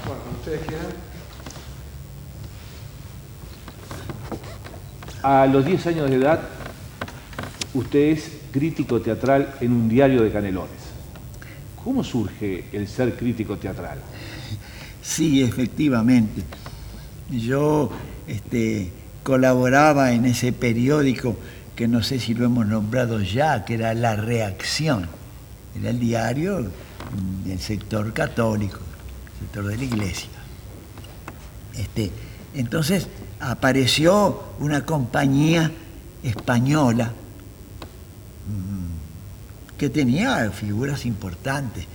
Bueno, cuando ustedes quieran. A los 10 años de edad, usted es crítico teatral en un diario de Canelones. ¿Cómo surge el ser crítico teatral? Sí, efectivamente. Yo colaboraba en ese periódico que no sé si lo hemos nombrado ya, que era La Reacción. Era el diario del sector católico, sector de la iglesia. Entonces apareció una compañía española que tenía figuras importantes.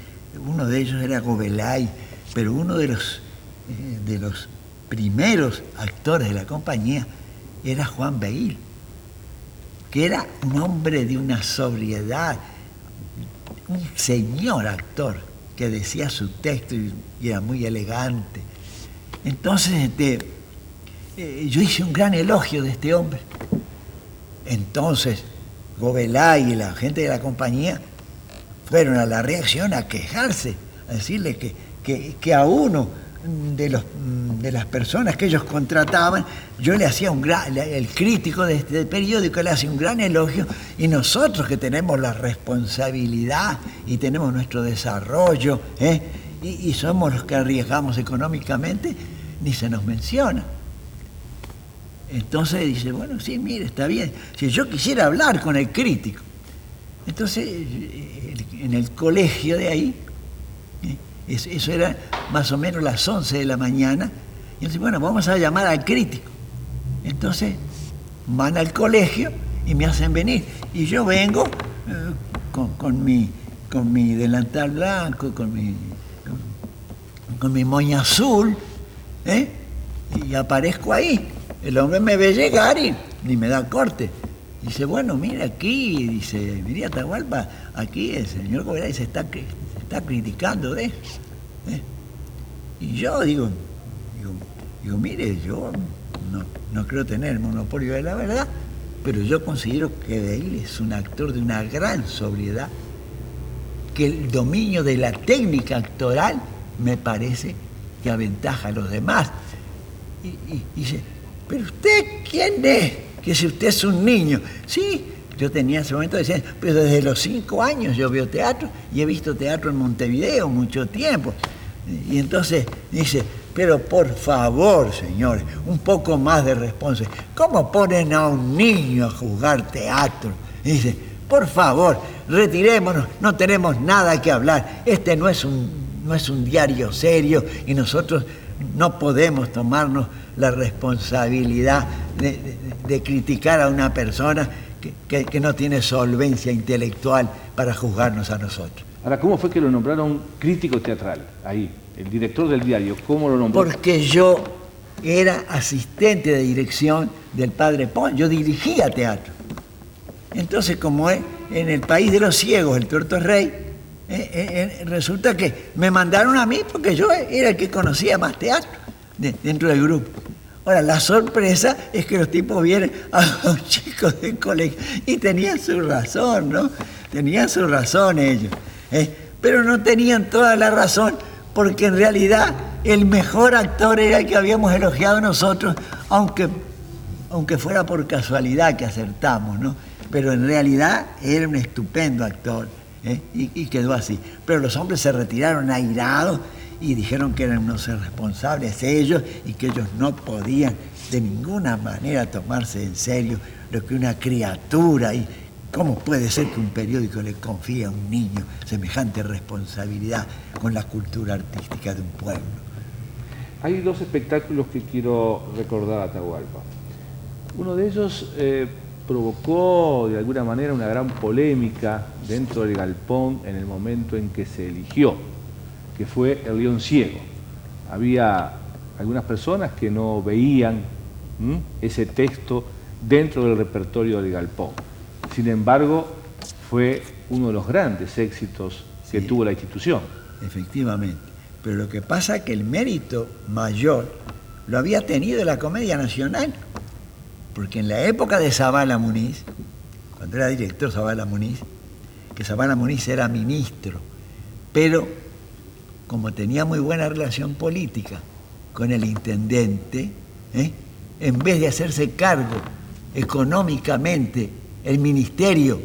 Uno de ellos era Gobelay, pero uno de los primeros actores de la compañía era Juan Beil, que era un hombre de una sobriedad, un señor actor que decía su texto y era muy elegante. Entonces yo hice un gran elogio de este hombre. Entonces Gobelay y la gente de la compañía fueron a La Reacción a quejarse, a decirle que a uno de las personas que ellos contrataban, yo le hacía el crítico de este periódico le hacía un gran elogio, y nosotros que tenemos la responsabilidad y tenemos nuestro desarrollo, y somos los que arriesgamos económicamente, ni se nos menciona. Entonces dice, bueno, sí, mire, está bien. Si yo quisiera hablar con el crítico, entonces en el colegio de ahí, eso era más o menos las 11 de la mañana, y dice, bueno, vamos a llamar al crítico. Entonces van al colegio y me hacen venir, y yo vengo con mi delantal blanco, con mi moña azul, y aparezco ahí. El hombre me ve llegar y ni me da corte. Dice, bueno, mira aquí, dice, mira Atahualpa, aquí el señor Gobelay se está criticando de eso. Y yo digo, mire, yo no creo tener el monopolio de la verdad, pero yo considero que Beil es un actor de una gran sobriedad, que el dominio de la técnica actoral me parece que aventaja a los demás. Y dice, ¿pero usted quién es? Que si usted es un niño. Sí, yo tenía en ese momento, decía, pero desde los 5 años yo veo teatro y he visto teatro en Montevideo mucho tiempo. Y entonces dice, pero por favor, señores, un poco más de responsabilidad. ¿Cómo ponen a un niño a jugar teatro? Y dice, por favor, retirémonos, no tenemos nada que hablar. Este no es un diario serio y nosotros no podemos tomarnos la responsabilidad de criticar a una persona que no tiene solvencia intelectual para juzgarnos a nosotros. Ahora, ¿cómo fue que lo nombraron crítico teatral? Ahí, el director del diario, ¿cómo lo nombró? Porque yo era asistente de dirección del padre Pons, yo dirigía teatro. Entonces, como es en el país de los ciegos, el tuerto es rey, resulta que me mandaron a mí porque yo era el que conocía más teatro dentro del grupo. Ahora, la sorpresa es que los tipos vienen a los chicos del colegio y tenían su razón, ¿no? Tenían su razón ellos, pero no tenían toda la razón, porque en realidad el mejor actor era el que habíamos elogiado nosotros, aunque fuera por casualidad que acertamos, ¿no? Pero en realidad era un estupendo actor, y quedó así. Pero los hombres se retiraron airados y dijeron que eran unos irresponsables ellos y que ellos no podían de ninguna manera tomarse en serio lo que una criatura, y cómo puede ser que un periódico le confíe a un niño semejante responsabilidad con la cultura artística de un pueblo. Hay 2 espectáculos que quiero recordar a Atahualpa. Uno de ellos provocó de alguna manera una gran polémica dentro del galpón en el momento en que se eligió, que fue El León Ciego. Había algunas personas que no veían ese texto dentro del repertorio del galpón. Sin embargo, fue uno de los grandes éxitos que tuvo la institución. Efectivamente. Pero lo que pasa es que el mérito mayor lo había tenido la Comedia Nacional, porque en la época de Zavala Muniz, cuando era director Zavala Muniz, que Zavala Muniz era ministro, pero como tenía muy buena relación política con el intendente, en vez de hacerse cargo económicamente el ministerio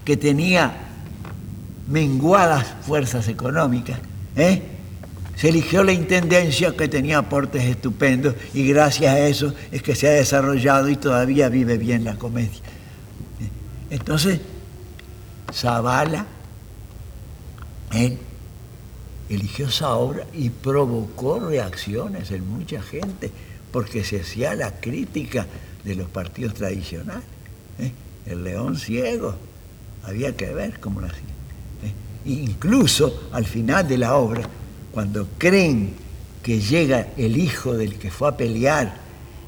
que tenía menguadas fuerzas económicas, se eligió la intendencia que tenía aportes estupendos y gracias a eso es que se ha desarrollado y todavía vive bien la comedia. Entonces, Zabala, él eligió esa obra y provocó reacciones en mucha gente porque se hacía la crítica de los partidos tradicionales. El león ciego, había que ver cómo lo hacía. Incluso al final de la obra, cuando creen que llega el hijo del que fue a pelear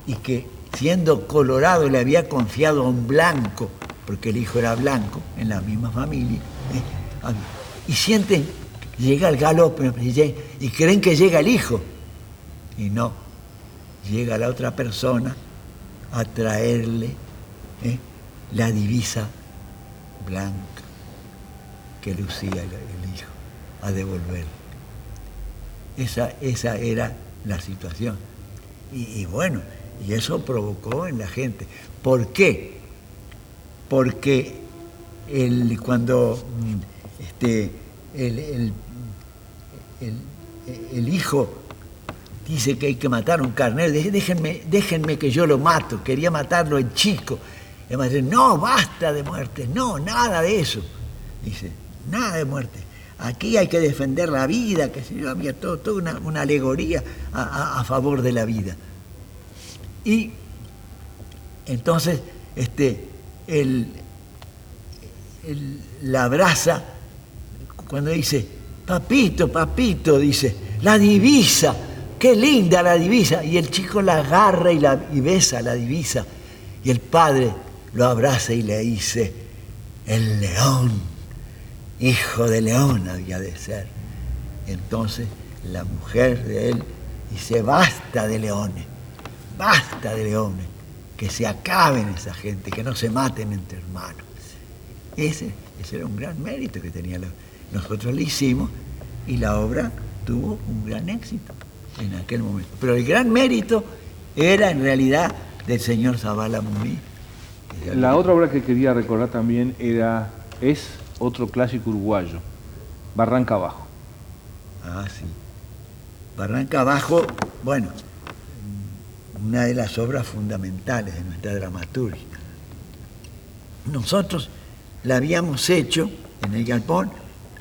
y que siendo colorado le había confiado a un blanco, porque el hijo era blanco en la misma familia, y sienten, llega el galope y creen que llega el hijo, y no, llega la otra persona a traerle la divisa blanca que lucía el hijo, a devolver. Esa era la situación. Y bueno, y eso provocó en la gente. ¿Por qué? Porque cuando el hijo dice que hay que matar a un carnero, déjenme que yo lo mato, quería matarlo el chico. Y además dice, no, basta de muerte, no, nada de eso. Dice, nada de muerte. Aquí hay que defender la vida, que se yo, había toda una alegoría a favor de la vida. Y entonces la abraza cuando dice, papito, dice, la divisa, qué linda la divisa. Y el chico la agarra y besa la divisa. Y el padre lo abraza y le dice, el león. Hijo de león había de ser. Entonces la mujer de él dice, basta de leones, que se acaben esa gente, que no se maten entre hermanos. Ese era un gran mérito que tenía. Nosotros le hicimos y la obra tuvo un gran éxito en aquel momento. Pero el gran mérito era en realidad del señor Zabala Muní. La otra obra que quería recordar también es otro clásico uruguayo, Barranca Abajo. Ah, sí. Barranca Abajo, bueno, una de las obras fundamentales de nuestra dramaturgia. Nosotros la habíamos hecho en el Galpón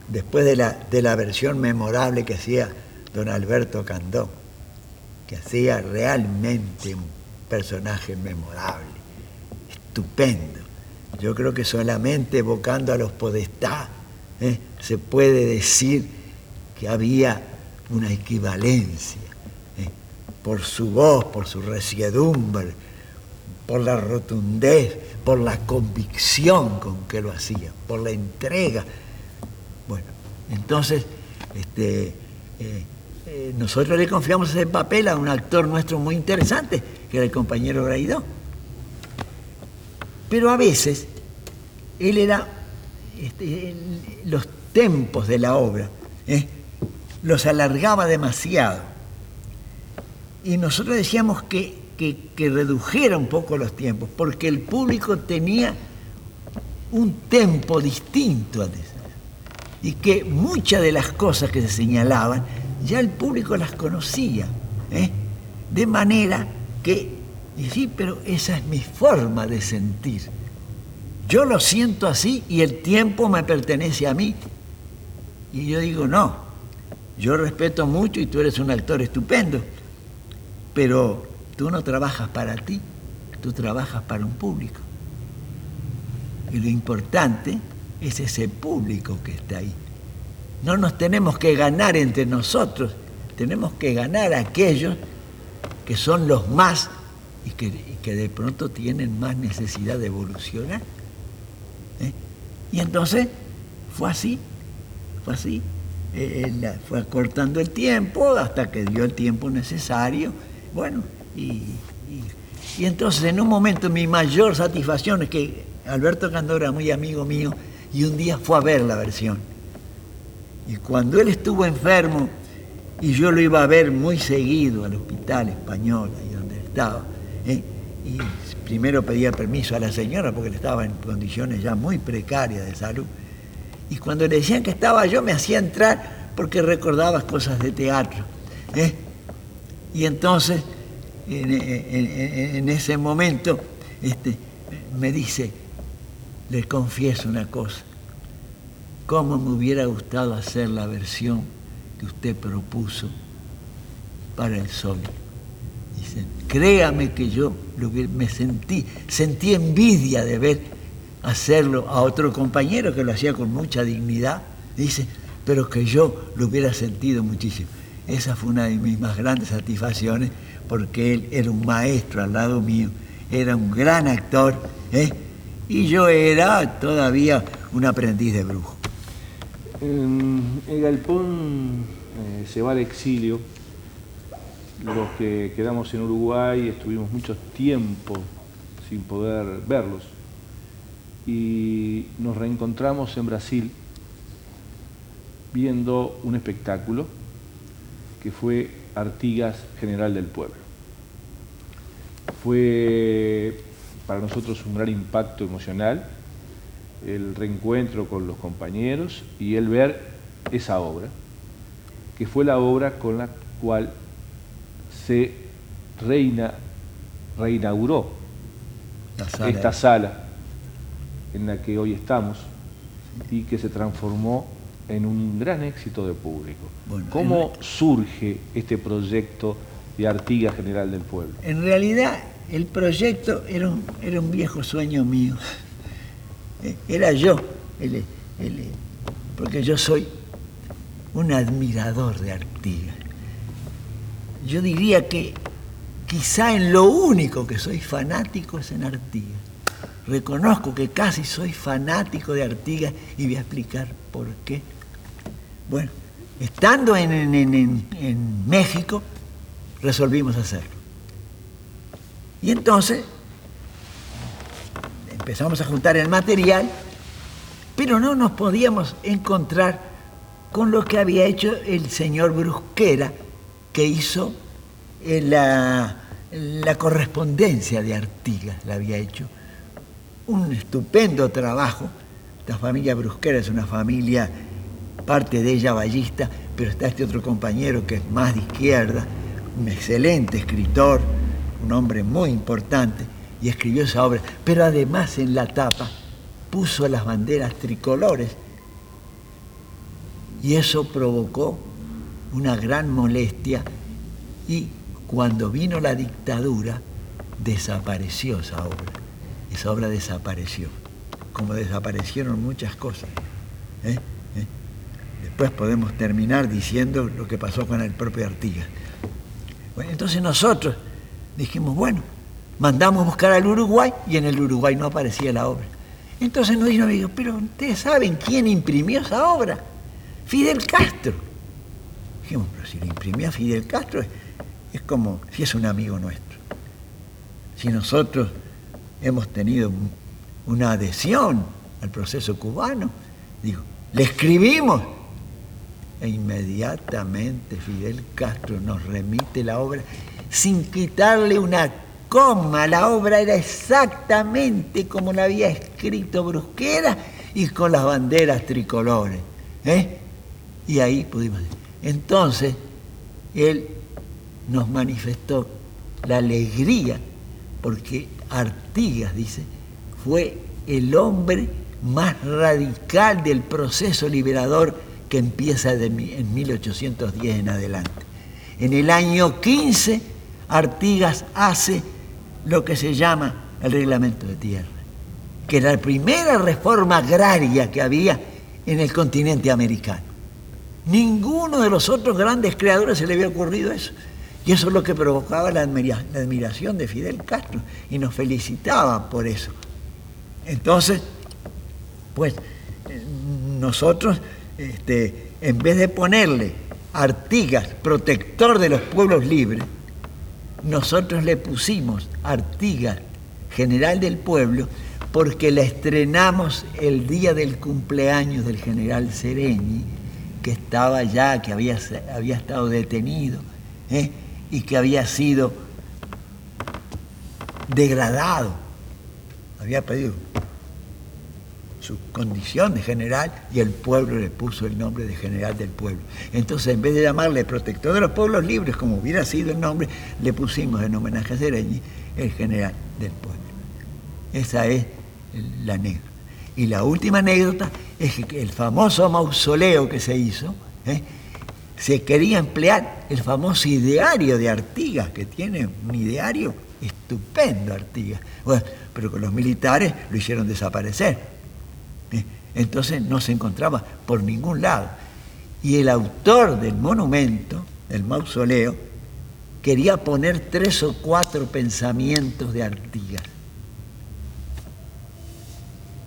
después de la versión memorable que hacía don Alberto Candó, que hacía realmente un personaje memorable, estupendo. Yo creo que solamente evocando a los Podestá se puede decir que había una equivalencia por su voz, por su resiedumbre, por la rotundez, por la convicción con que lo hacía, por la entrega. Bueno, entonces nosotros le confiamos ese papel a un actor nuestro muy interesante, que era el compañero Braidó. Pero a veces él era, los tempos de la obra, los alargaba demasiado. Y nosotros decíamos que redujera un poco los tiempos, porque el público tenía un tempo distinto al de ese. Y que muchas de las cosas que se señalaban, ya el público las conocía. De manera que, y sí, pero esa es mi forma de sentir. Yo lo siento así y el tiempo me pertenece a mí. Y yo digo, no, yo respeto mucho y tú eres un actor estupendo, pero tú no trabajas para ti, tú trabajas para un público. Y lo importante es ese público que está ahí. No nos tenemos que ganar entre nosotros, tenemos que ganar a aquellos que son los más y que de pronto tienen más necesidad de evolucionar. Y entonces fue así. Fue acortando el tiempo hasta que dio el tiempo necesario. Bueno, y entonces en un momento mi mayor satisfacción es que Alberto Candó era muy amigo mío y un día fue a ver la versión. Y cuando él estuvo enfermo y yo lo iba a ver muy seguido al Hospital Español, ahí donde estaba. Y primero pedía permiso a la señora porque él estaba en condiciones ya muy precarias de salud. Y cuando le decían que estaba yo, me hacía entrar porque recordaba cosas de teatro. Y entonces, en ese momento, me dice, le confieso una cosa, cómo me hubiera gustado hacer la versión que usted propuso para el Sol. Dice, créame que yo me sentí envidia de ver hacerlo a otro compañero que lo hacía con mucha dignidad, dice, pero que yo lo hubiera sentido muchísimo. Esa fue una de mis más grandes satisfacciones, porque él era un maestro al lado mío, era un gran actor, y yo era todavía un aprendiz de brujo. El Galpón se va al exilio. Los que quedamos en Uruguay estuvimos mucho tiempo sin poder verlos y nos reencontramos en Brasil viendo un espectáculo que fue Artigas, General del Pueblo. Fue para nosotros un gran impacto emocional el reencuentro con los compañeros y el ver esa obra, que fue la obra con la cual se reinauguró esta sala en la que hoy estamos y que se transformó en un gran éxito de público. Bueno, ¿cómo surge este proyecto de Artigas, General del Pueblo? En realidad el proyecto era un viejo sueño mío. Era yo, porque yo soy un admirador de Artigas. Yo diría que quizá en lo único que soy fanático es en Artigas. Reconozco que casi soy fanático de Artigas y voy a explicar por qué. Bueno, estando en México, resolvimos hacerlo. Y entonces empezamos a juntar el material, pero no nos podíamos encontrar con lo que había hecho el señor Brusquera, que hizo la correspondencia de Artigas, la había hecho. Un estupendo trabajo. La familia Brusquera es una familia, parte de ella ballista, pero está este otro compañero que es más de izquierda, un excelente escritor, un hombre muy importante, y escribió esa obra. Pero además en la tapa puso las banderas tricolores, y eso provocó una gran molestia, y cuando vino la dictadura desapareció esa obra. Esa obra desapareció, como desaparecieron muchas cosas. Después podemos terminar diciendo lo que pasó con el propio Artigas. Bueno, entonces nosotros dijimos, bueno, mandamos buscar al Uruguay y en el Uruguay no aparecía la obra. Entonces nos dijo, pero ustedes saben quién imprimió esa obra. Fidel Castro. Dijimos, pero si lo imprimía Fidel Castro es como si es un amigo nuestro. Si nosotros hemos tenido una adhesión al proceso cubano, digo, le escribimos e inmediatamente Fidel Castro nos remite la obra sin quitarle una coma. La obra era exactamente como la había escrito Brusquera y con las banderas tricolores. Y ahí pudimos. Entonces, él nos manifestó la alegría porque Artigas, dice, fue el hombre más radical del proceso liberador que empieza en 1810 en adelante. En el año 15, Artigas hace lo que se llama el Reglamento de Tierra, que era la primera reforma agraria que había en el continente americano. Ninguno de los otros grandes creadores se le había ocurrido eso. Y eso es lo que provocaba la admiración de Fidel Castro y nos felicitaba por eso. Entonces, pues nosotros, en vez de ponerle Artigas, protector de los pueblos libres, nosotros le pusimos Artigas, general del pueblo, porque la estrenamos el día del cumpleaños del general Sereni, que estaba ya, que había estado detenido, y que había sido degradado, había pedido su condición de general y el pueblo le puso el nombre de general del pueblo. Entonces, en vez de llamarle protector de los pueblos libres, como hubiera sido el nombre, le pusimos en homenaje a Seregni el general del pueblo. Esa es la anécdota. Y la última anécdota es que el famoso mausoleo que se hizo, se quería emplear el famoso ideario de Artigas, que tiene un ideario estupendo, Artigas. Bueno, pero con los militares lo hicieron desaparecer. Entonces no se encontraba por ningún lado. Y el autor del monumento, el mausoleo, quería poner 3 o 4 pensamientos de Artigas.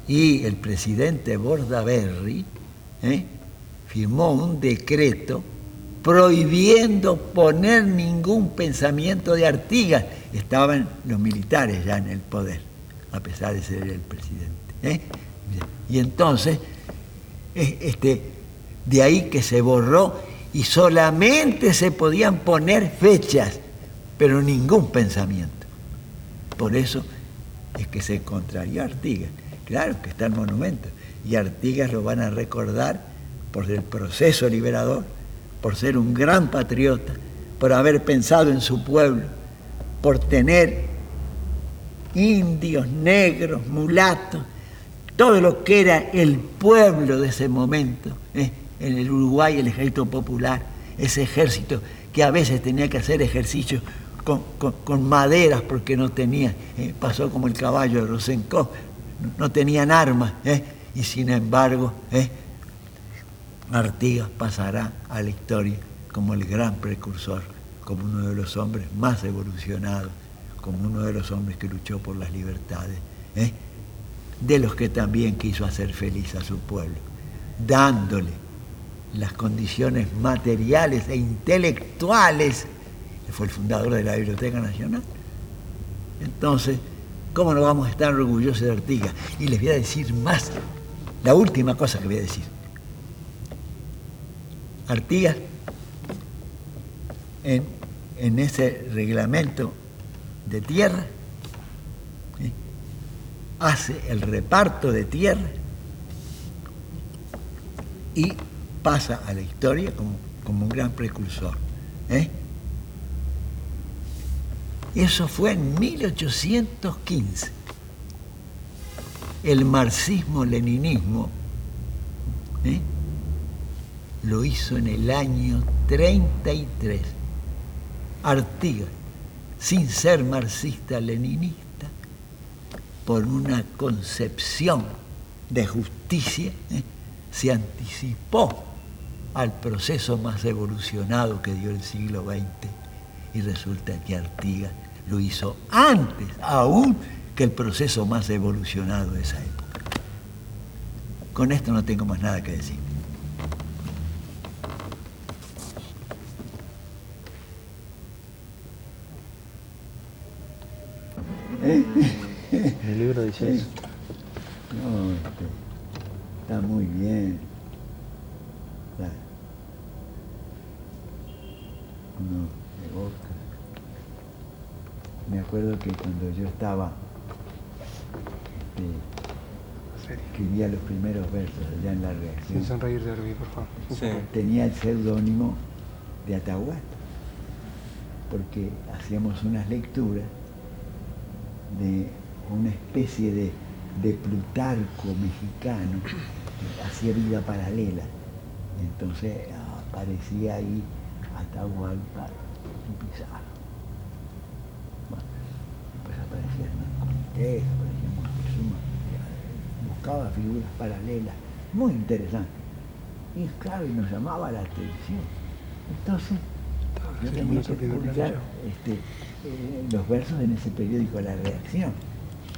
Y el presidente Bordaberry firmó un decreto prohibiendo poner ningún pensamiento de Artigas. Estaban los militares ya en el poder, a pesar de ser el presidente. Y entonces, de ahí que se borró y solamente se podían poner fechas, pero ningún pensamiento. Por eso es que se contrarió a Artigas. Claro que está el monumento, y Artigas lo van a recordar por el proceso liberador, por ser un gran patriota, por haber pensado en su pueblo, por tener indios, negros, mulatos, todo lo que era el pueblo de ese momento, en el Uruguay, el ejército popular, ese ejército que a veces tenía que hacer ejercicios con maderas porque no tenía, pasó como el caballo de Rosenkopf, no tenían armas, y sin embargo, Artigas pasará a la historia como el gran precursor, como uno de los hombres más evolucionados, como uno de los hombres que luchó por las libertades, de los que también quiso hacer feliz a su pueblo, dándole las condiciones materiales e intelectuales. Fue el fundador de la Biblioteca Nacional. Entonces, ¿cómo no vamos a estar orgullosos de Artigas? Y les voy a decir más, la última cosa que voy a decir. Artigas, en ese reglamento de tierra, hace el reparto de tierra y pasa a la historia como un gran precursor. Eso fue en 1815. El marxismo-leninismo lo hizo en el año 33. Artigas, sin ser marxista-leninista, por una concepción de justicia, se anticipó al proceso más evolucionado que dio el siglo XX, y resulta que Artigas lo hizo antes aún que el proceso más evolucionado de esa época. Con esto no tengo más nada que decir. El libro dice eso. No, está muy bien. No, evoca. Me acuerdo que cuando yo estaba, escribía los primeros versos allá en La Reacción. Sin sonreír de Arby, por favor. Sí. Tenía el seudónimo de Atahualpa, porque hacíamos unas lecturas de una especie de Plutarco mexicano que hacía vida paralela. Entonces aparecía ahí Atahualpa en Pizarro. Bueno, después aparecía Hernán Cortés, aparecía Moctezuma, buscaba figuras paralelas, muy interesantes. Y claro, y nos llamaba la atención. Entonces, yo tenía que publicar los versos en ese periódico La Reacción.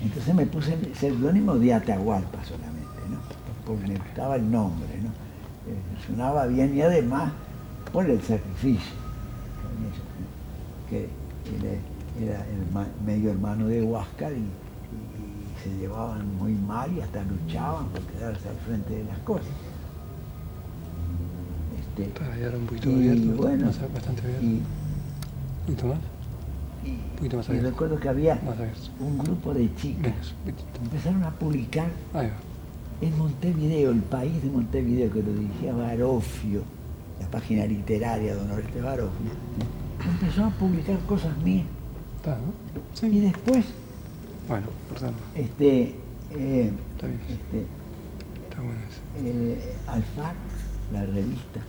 Entonces me puse el seudónimo de Atahualpa solamente, ¿no? Porque me gustaba el nombre, ¿no? Sonaba bien, y además por el sacrificio, que era el medio hermano de Huáscar, y se llevaban muy mal y hasta luchaban por quedarse al frente de las cosas. Está ahí ahora un poquito y abierto, bueno, bastante abierto. y, ¿Un poquito más? y- Un poquito más y abierto. recuerdo que había Más abierto. un grupo de chicas. Menos, un poquitito. Empezaron a publicar Ahí va. en Montevideo, el país de Montevideo, que lo dirigía Barofio, la página literaria de Oreste Barofio. Empezó a publicar cosas mías. Está, ¿no? Y Sí. después, Bueno, por tanto, está bien, está bueno eso. Alfar, la revista,